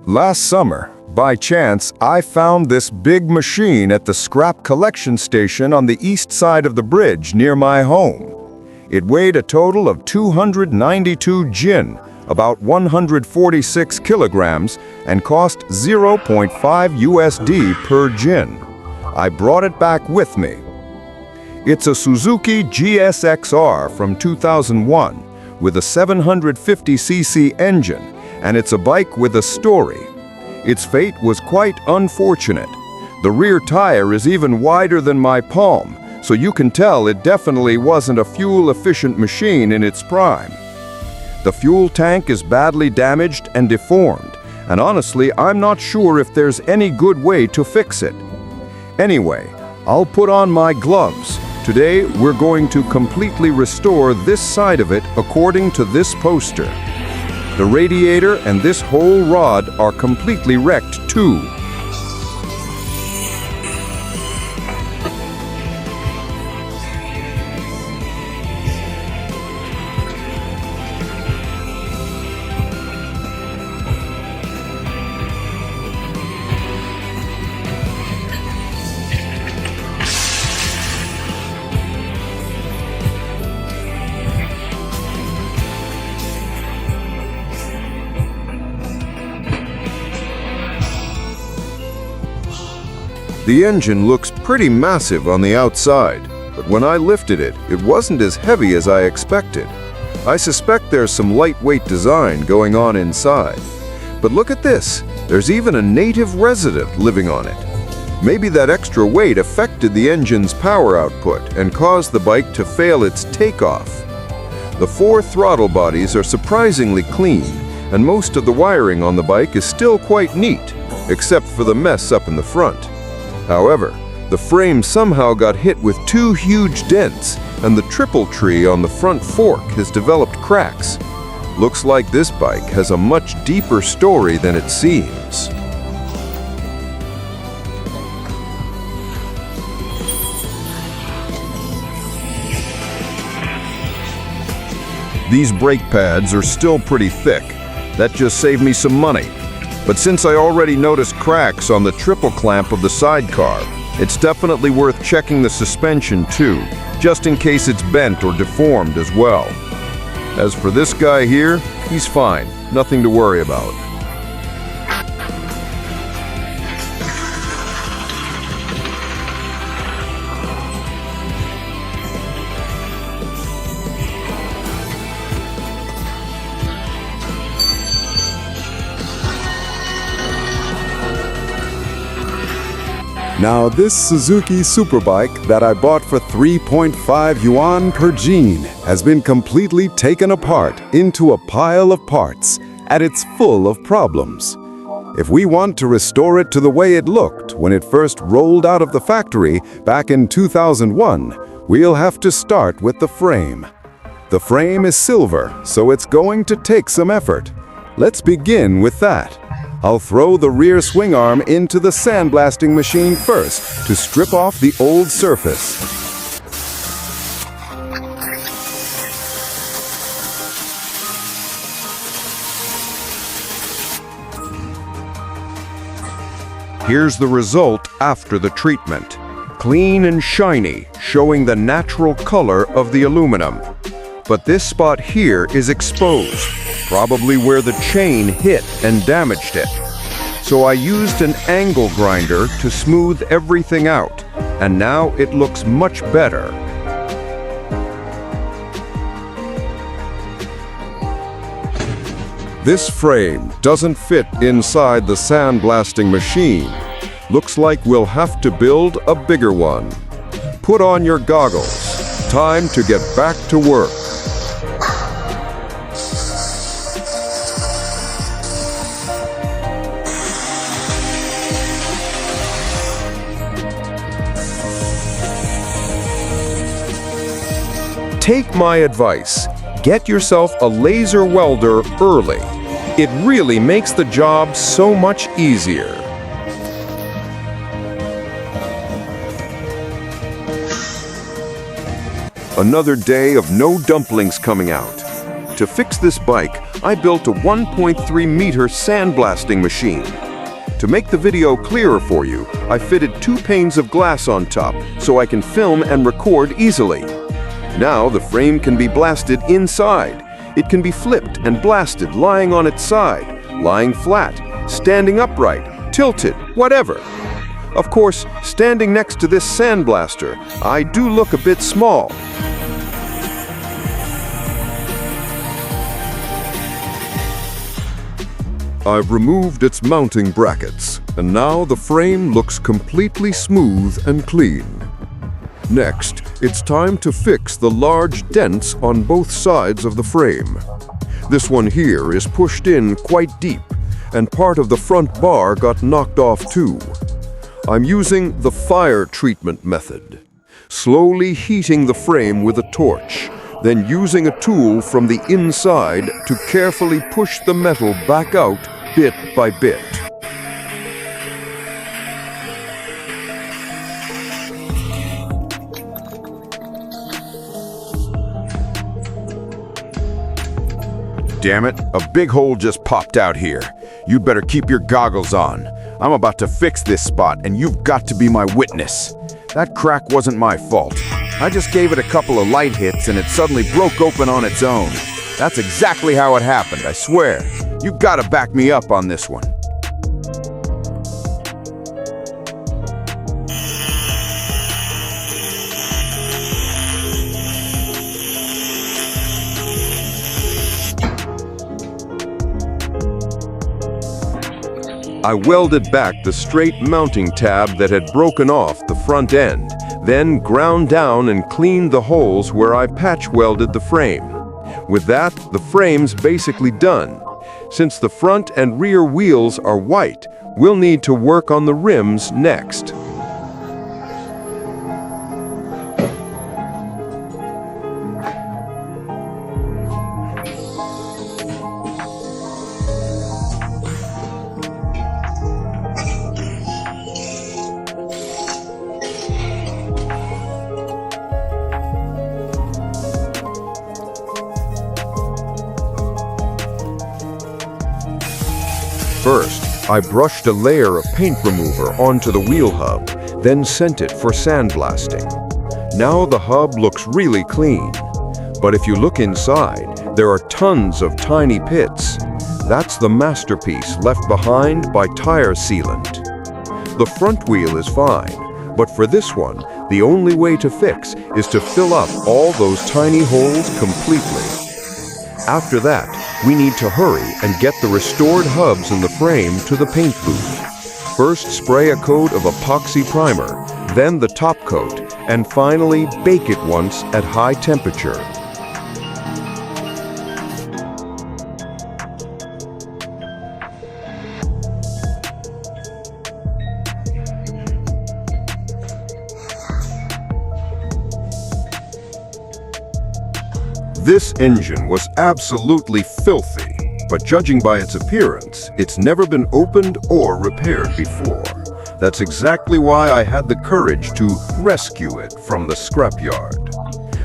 Last summer, by chance, I found this big machine at the scrap collection station on the east side of the bridge near my home. It weighed a total of 292 jin, about 146 kilograms, and cost 0.5 USD per jin. I brought it back with me. It's a Suzuki GSXR from 2001 with a 750cc engine, and it's a bike with a story. Its fate was quite unfortunate. The rear tire is even wider than my palm, so you can tell it definitely wasn't a fuel-efficient machine in its prime. The fuel tank is badly damaged and deformed, and honestly, I'm not sure if there's any good way to fix it. Anyway, I'll put on my gloves. Today, we're going to completely restore this side of it according to this poster. The radiator and this whole rod are completely wrecked too. The engine looks pretty massive on the outside, but when I lifted it, it wasn't as heavy as I expected. I suspect there's some lightweight design going on inside. But look at this, there's even a native resident living on it. Maybe that extra weight affected the engine's power output and caused the bike to fail its takeoff. The 4 throttle bodies are surprisingly clean, and most of the wiring on the bike is still quite neat, except for the mess up in the front. However, the frame somehow got hit with 2 huge dents, and the triple tree on the front fork has developed cracks. Looks like this bike has a much deeper story than it seems. These brake pads are still pretty thick. That just saved me some money. But since I already noticed cracks on the triple clamp of the sidecar, it's definitely worth checking the suspension too, just in case it's bent or deformed as well. As for this guy here, he's fine, nothing to worry about. Now this Suzuki superbike that I bought for 3.5 yuan per jean has been completely taken apart into a pile of parts, and it's full of problems. If we want to restore it to the way it looked when it first rolled out of the factory back in 2001, we'll have to start with the frame. The frame is silver, so it's going to take some effort. Let's begin with that. I'll throw the rear swing arm into the sandblasting machine first to strip off the old surface. Here's the result after the treatment. Clean and shiny, showing the natural color of the aluminum. But this spot here is exposed, probably where the chain hit and damaged it. So I used an angle grinder to smooth everything out, and now it looks much better. This frame doesn't fit inside the sandblasting machine. Looks like we'll have to build a bigger one. Put on your goggles. Time to get back to work. Take my advice. Get yourself a laser welder early. It really makes the job so much easier. Another day of no dumplings coming out. To fix this bike, I built a 1.3-meter sandblasting machine. To make the video clearer for you, I fitted 2 panes of glass on top so I can film and record easily. Now the frame can be blasted inside. It can be flipped and blasted lying on its side, lying flat, standing upright, tilted, whatever. Of course, standing next to this sandblaster, I do look a bit small. I've removed its mounting brackets, and now the frame looks completely smooth and clean. Next, it's time to fix the large dents on both sides of the frame. This one here is pushed in quite deep, and part of the front bar got knocked off too. I'm using the fire treatment method, slowly heating the frame with a torch, then using a tool from the inside to carefully push the metal back out bit by bit. Damn it, a big hole just popped out here. You'd better keep your goggles on. I'm about to fix this spot, and you've got to be my witness. That crack wasn't my fault. I just gave it a couple of light hits, and it suddenly broke open on its own. That's exactly how it happened, I swear. You've got to back me up on this one. I welded back the straight mounting tab that had broken off the front end, then ground down and cleaned the holes where I patch welded the frame. With that, the frame's basically done. Since the front and rear wheels are white, we'll need to work on the rims next. First, I brushed a layer of paint remover onto the wheel hub, then sent it for sandblasting. Now the hub looks really clean. But if you look inside, there are tons of tiny pits. That's the masterpiece left behind by tire sealant. The front wheel is fine, but for this one, the only way to fix is to fill up all those tiny holes completely. After that, we need to hurry and get the restored hubs in the frame to the paint booth. First, spray a coat of epoxy primer, then the top coat, and finally bake it once at high temperature. This engine was absolutely filthy, but judging by its appearance, it's never been opened or repaired before. That's exactly why I had the courage to rescue it from the scrapyard.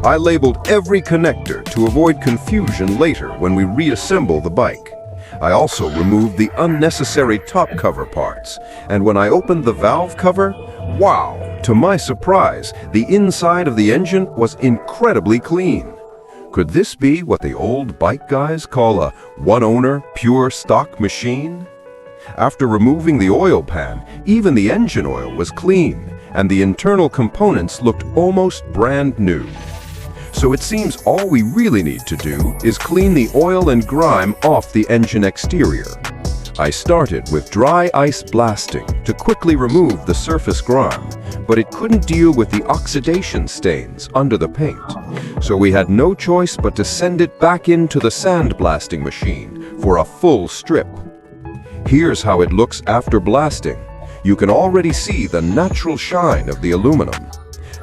I labeled every connector to avoid confusion later when we reassemble the bike. I also removed the unnecessary top cover parts, and when I opened the valve cover, wow! To my surprise, the inside of the engine was incredibly clean. Could this be what the old bike guys call a one-owner, pure stock machine? After removing the oil pan, even the engine oil was clean, and the internal components looked almost brand new. So it seems all we really need to do is clean the oil and grime off the engine exterior. I started with dry ice blasting to quickly remove the surface grime, but it couldn't deal with the oxidation stains under the paint. So we had no choice but to send it back into the sandblasting machine for a full strip. Here's how it looks after blasting. You can already see the natural shine of the aluminum.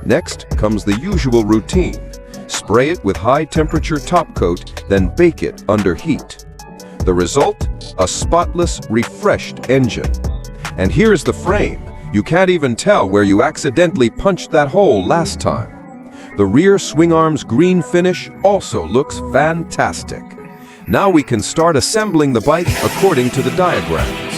Next comes the usual routine. Spray it with high-temperature top coat, then bake it under heat. The result? A spotless, refreshed engine. And here's the frame. You can't even tell where you accidentally punched that hole last time. The rear swing arm's green finish also looks fantastic. Now we can start assembling the bike according to the diagrams.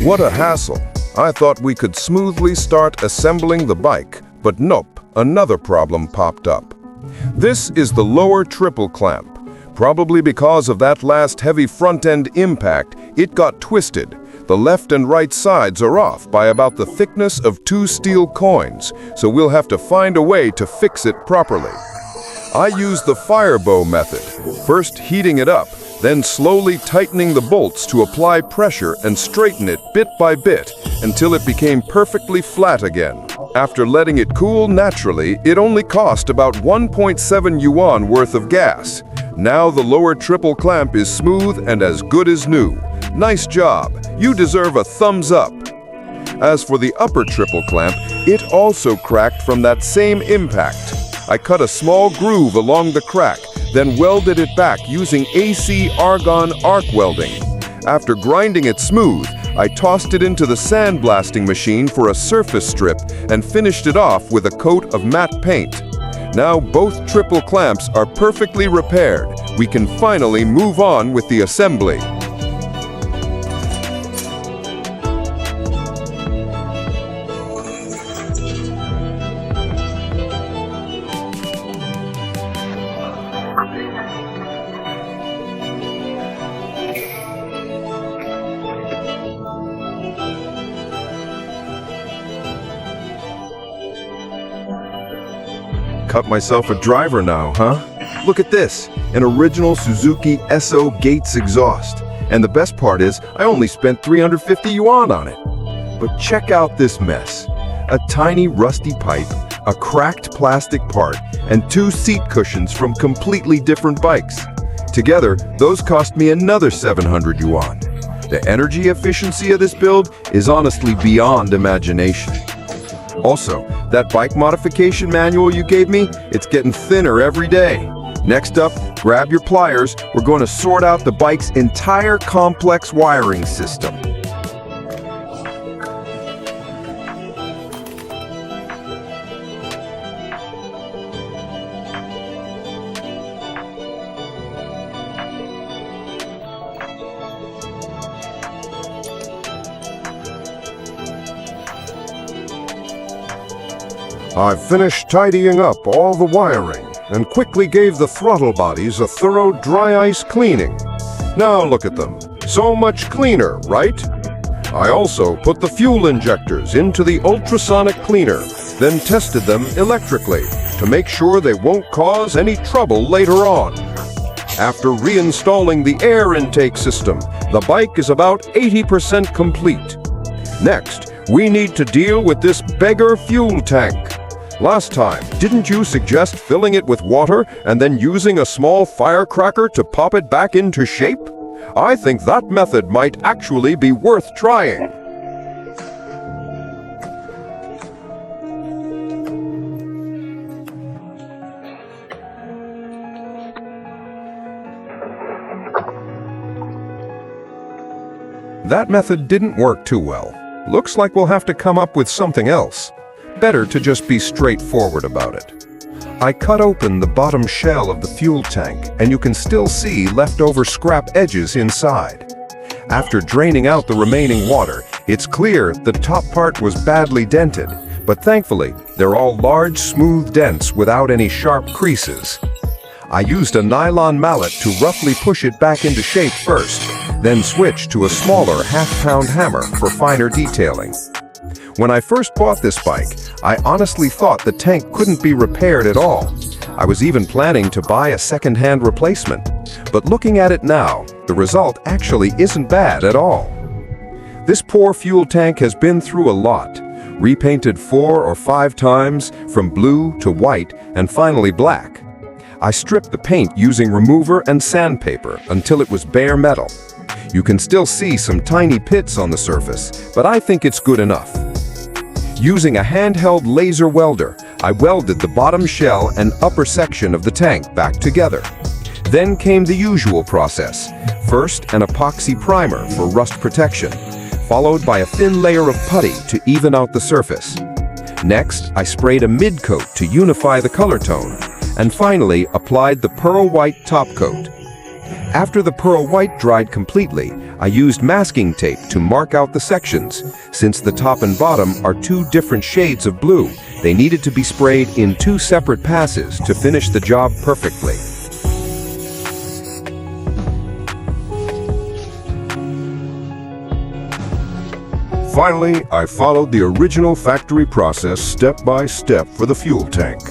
What a hassle. I thought we could smoothly start assembling the bike, but nope, another problem popped up. This is the lower triple clamp. Probably because of that last heavy front-end impact, it got twisted. The left and right sides are off by about the thickness of 2 steel coins, so we'll have to find a way to fix it properly. I used the fire bow method, first heating it up, then slowly tightening the bolts to apply pressure and straighten it bit by bit until it became perfectly flat again. After letting it cool naturally, it only cost about 1.7 yuan worth of gas. Now the lower triple clamp is smooth and as good as new. Nice job. You deserve a thumbs up. As for the upper triple clamp, it also cracked from that same impact. I cut a small groove along the crack, then welded it back using AC argon arc welding. After grinding it smooth, I tossed it into the sandblasting machine for a surface strip and finished it off with a coat of matte paint. Now both triple clamps are perfectly repaired. We can finally move on with the assembly. Cut myself a driver now, huh? Look at this, an original Suzuki SO Gates exhaust. And the best part is, I only spent 350 yuan on it. But check out this mess. A tiny rusty pipe, a cracked plastic part, and 2 seat cushions from completely different bikes. Together, those cost me another 700 yuan. The energy efficiency of this build is honestly beyond imagination. Also, that bike modification manual you gave me, it's getting thinner every day. Next up, grab your pliers. We're going to sort out the bike's entire complex wiring system. I finished tidying up all the wiring and quickly gave the throttle bodies a thorough dry ice cleaning. Now look at them. So much cleaner, right? I also put the fuel injectors into the ultrasonic cleaner, then tested them electrically to make sure they won't cause any trouble later on. After reinstalling the air intake system, the bike is about 80% complete. Next, we need to deal with this beggar fuel tank. Last time, didn't you suggest filling it with water and then using a small firecracker to pop it back into shape? I think that method might actually be worth trying. That method didn't work too well. Looks like we'll have to come up with something else. Better to just be straightforward about it. I cut open the bottom shell of the fuel tank, and you can still see leftover scrap edges inside. After draining out the remaining water, it's clear the top part was badly dented, but thankfully, they're all large, smooth dents without any sharp creases. I used a nylon mallet to roughly push it back into shape first, then switched to a smaller half-pound hammer for finer detailing. When I first bought this bike, I honestly thought the tank couldn't be repaired at all. I was even planning to buy a second-hand replacement. But looking at it now, the result actually isn't bad at all. This poor fuel tank has been through a lot. Repainted 4 or 5 times, from blue to white, and finally black. I stripped the paint using remover and sandpaper until it was bare metal. You can still see some tiny pits on the surface, but I think it's good enough. Using a handheld laser welder, I welded the bottom shell and upper section of the tank back together. Then came the usual process. First, an epoxy primer for rust protection, followed by a thin layer of putty to even out the surface. Next, I sprayed a mid-coat to unify the color tone, and finally applied the pearl white top coat. After the pearl white dried completely, I used masking tape to mark out the sections. Since the top and bottom are 2 different shades of blue, they needed to be sprayed in 2 separate passes to finish the job perfectly. Finally, I followed the original factory process step by step for the fuel tank.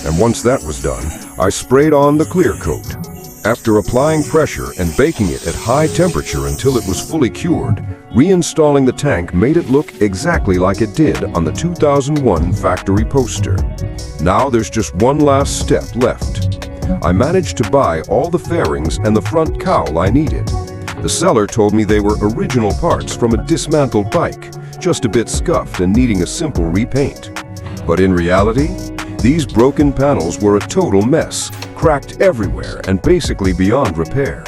And once that was done, I sprayed on the clear coat. After applying pressure and baking it at high temperature until it was fully cured, reinstalling the tank made it look exactly like it did on the 2001 factory poster. Now there's just one last step left. I managed to buy all the fairings and the front cowl I needed. The seller told me they were original parts from a dismantled bike, just a bit scuffed and needing a simple repaint. But in reality, these broken panels were a total mess, cracked everywhere and basically beyond repair.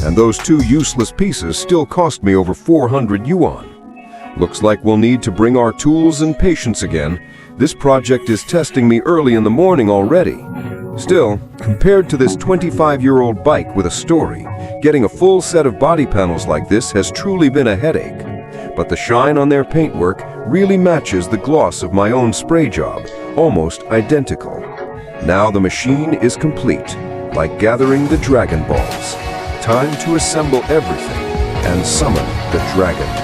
And those 2 useless pieces still cost me over 400 yuan. Looks like we'll need to bring our tools and patience again. This project is testing me early in the morning already. Still, compared to this 25-year-old bike with a story, getting a full set of body panels like this has truly been a headache. But the shine on their paintwork really matches the gloss of my own spray job, almost identical. Now the machine is complete, like gathering the Dragon Balls. Time to assemble everything and summon the dragon.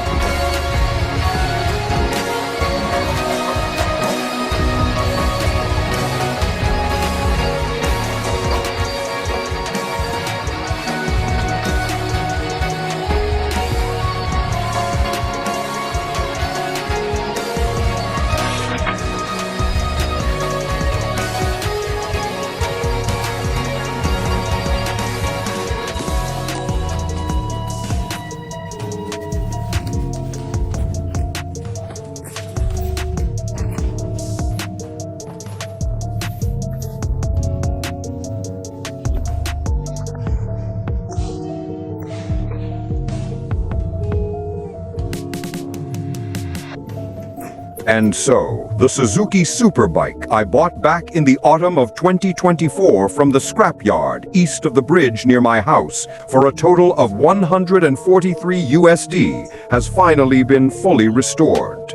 And so, the Suzuki superbike I bought back in the autumn of 2024 from the Scrapyard east of the bridge near my house for a total of 143 USD has finally been fully restored.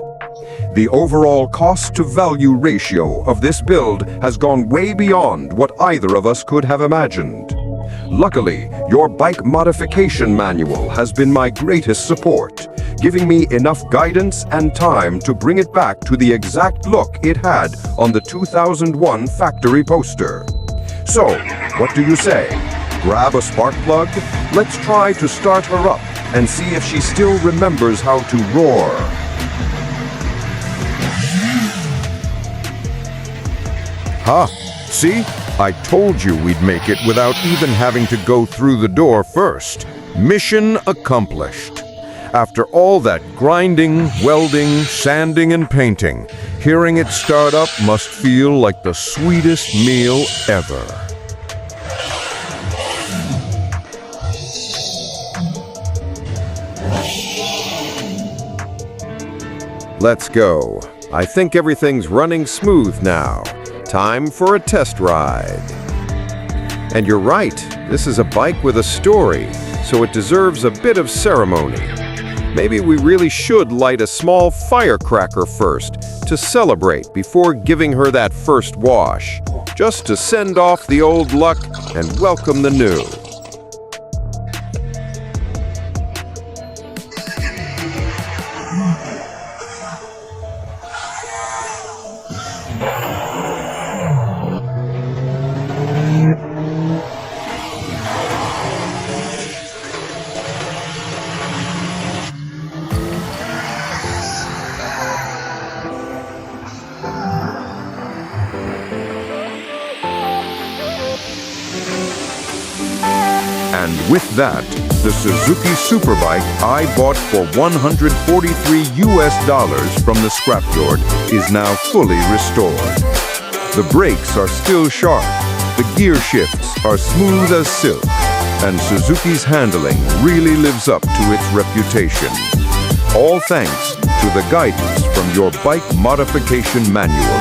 The overall cost-to-value ratio of this build has gone way beyond what either of us could have imagined. Luckily, your bike modification manual has been my greatest support, giving me enough guidance and time to bring it back to the exact look it had on the 2001 factory poster. So, what do you say? Grab a spark plug? Let's try to start her up and see if she still remembers how to roar. Ha! See? I told you we'd make it without even having to go through the door first. Mission accomplished. After all that grinding, welding, sanding, and painting, hearing it start up must feel like the sweetest meal ever. Let's go. I think everything's running smooth now. Time for a test ride. And you're right, this is a bike with a story, so it deserves a bit of ceremony. Maybe we really should light a small firecracker first to celebrate before giving her that first wash, just to send off the old luck and welcome the new. And with that, the Suzuki Superbike I bought for $143 from the Scrapyard is now fully restored. The brakes are still sharp, the gear shifts are smooth as silk, and Suzuki's handling really lives up to its reputation. All thanks to the guidance from your bike modification manual.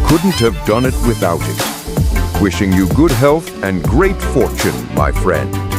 Couldn't have done it without it. Wishing you good health and great fortune, my friend.